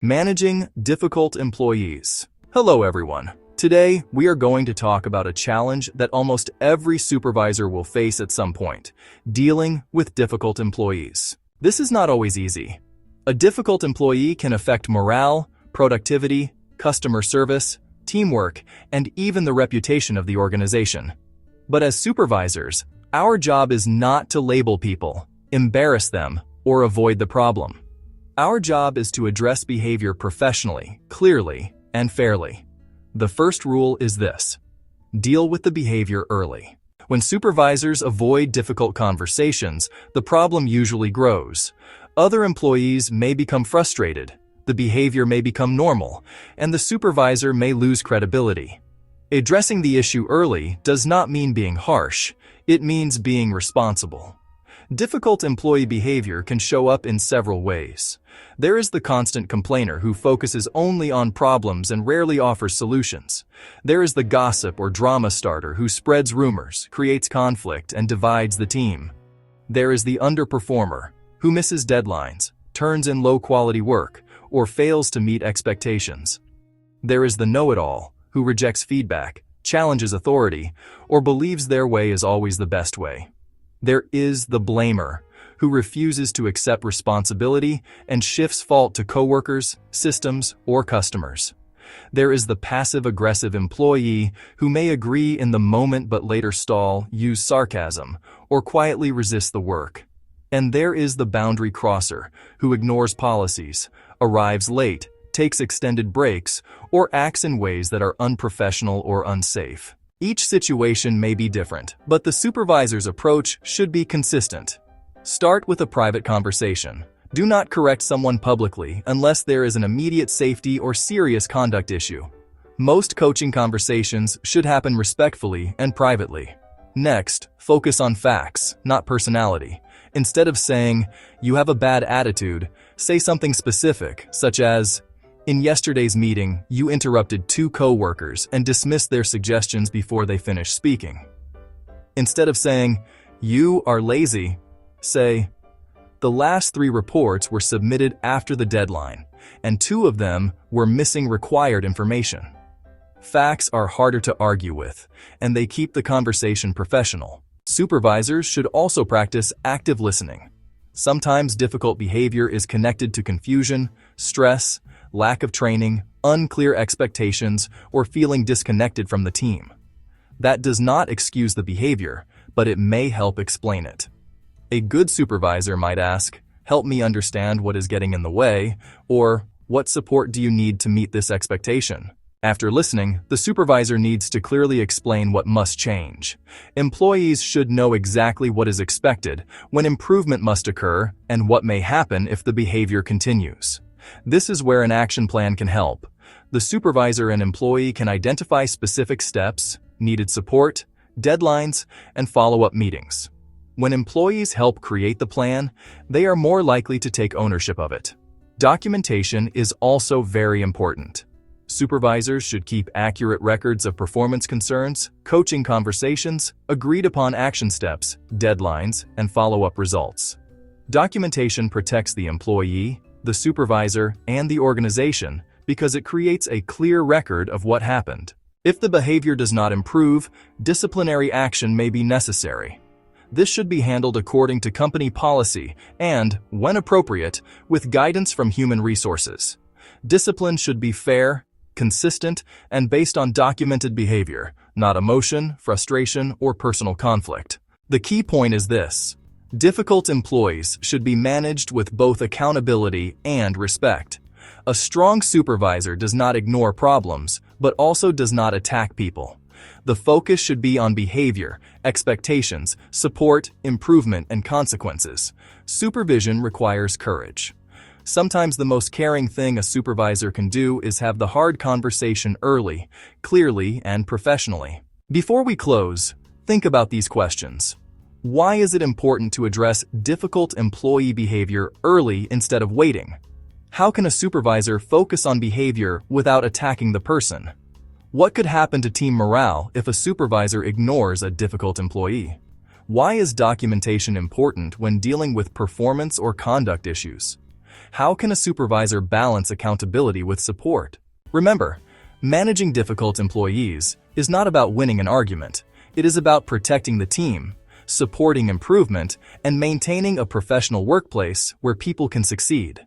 Managing difficult employees. Hello everyone. Today, we are going to talk about a challenge that almost every supervisor will face at some point: dealing with difficult employees. This is not always easy. A difficult employee can affect morale, productivity, customer service, teamwork, and even the reputation of the organization. But as supervisors, our job is not to label people, embarrass them, or avoid the problem. Our job is to address behavior professionally, clearly, and fairly. The first rule is this: deal with the behavior early. When supervisors avoid difficult conversations, the problem usually grows. Other employees may become frustrated, the behavior may become normal, and the supervisor may lose credibility. Addressing the issue early does not mean being harsh, it means being responsible. Difficult employee behavior can show up in several ways. There is the constant complainer who focuses only on problems and rarely offers solutions. There is the gossip or drama starter who spreads rumors, creates conflict, and divides the team. There is the underperformer who misses deadlines, turns in low-quality work, or fails to meet expectations. There is the know-it-all who rejects feedback, challenges authority, or believes their way is always the best way. There is the blamer, who refuses to accept responsibility and shifts fault to coworkers, systems, or customers. There is the passive-aggressive employee who may agree in the moment but later stall, use sarcasm, or quietly resist the work. And there is the boundary crosser, who ignores policies, arrives late, takes extended breaks, or acts in ways that are unprofessional or unsafe. Each situation may be different, but the supervisor's approach should be consistent. Start with a private conversation. Do not correct someone publicly unless there is an immediate safety or serious conduct issue. Most coaching conversations should happen respectfully and privately. Next, focus on facts, not personality. Instead of saying, "You have a bad attitude," say something specific, such as, "In yesterday's meeting, you interrupted 2 co-workers and dismissed their suggestions before they finished speaking." Instead of saying, "You are lazy," say, "The last 3 reports were submitted after the deadline, and 2 of them were missing required information." Facts are harder to argue with, and they keep the conversation professional. Supervisors should also practice active listening. Sometimes difficult behavior is connected to confusion, stress, lack of training, unclear expectations, or feeling disconnected from the team. That does not excuse the behavior, but it may help explain it. A good supervisor might ask, "Help me understand what is getting in the way," or "What support do you need to meet this expectation?" After listening, the supervisor needs to clearly explain what must change. Employees should know exactly what is expected, when improvement must occur, and what may happen if the behavior continues. This is where an action plan can help. The supervisor and employee can identify specific steps, needed support, deadlines, and follow-up meetings. When employees help create the plan, they are more likely to take ownership of it. Documentation is also very important. Supervisors should keep accurate records of performance concerns, coaching conversations, agreed-upon action steps, deadlines, and follow-up results. Documentation protects the employee, the supervisor, and the organization because it creates a clear record of what happened. If the behavior does not improve, disciplinary action may be necessary. This should be handled according to company policy and, when appropriate, with guidance from human resources. Discipline should be fair, consistent, and based on documented behavior, not emotion, frustration, or personal conflict. The key point is this: difficult employees should be managed with both accountability and respect. A strong supervisor does not ignore problems, but also does not attack people. The focus should be on behavior, expectations, support, improvement, and consequences. Supervision requires courage. Sometimes the most caring thing a supervisor can do is have the hard conversation early, clearly, and professionally. Before we close, think about these questions. Why is it important to address difficult employee behavior early instead of waiting? How can a supervisor focus on behavior without attacking the person? What could happen to team morale if a supervisor ignores a difficult employee? Why is documentation important when dealing with performance or conduct issues? How can a supervisor balance accountability with support? Remember, managing difficult employees is not about winning an argument. It is about protecting the team, supporting improvement, and maintaining a professional workplace where people can succeed.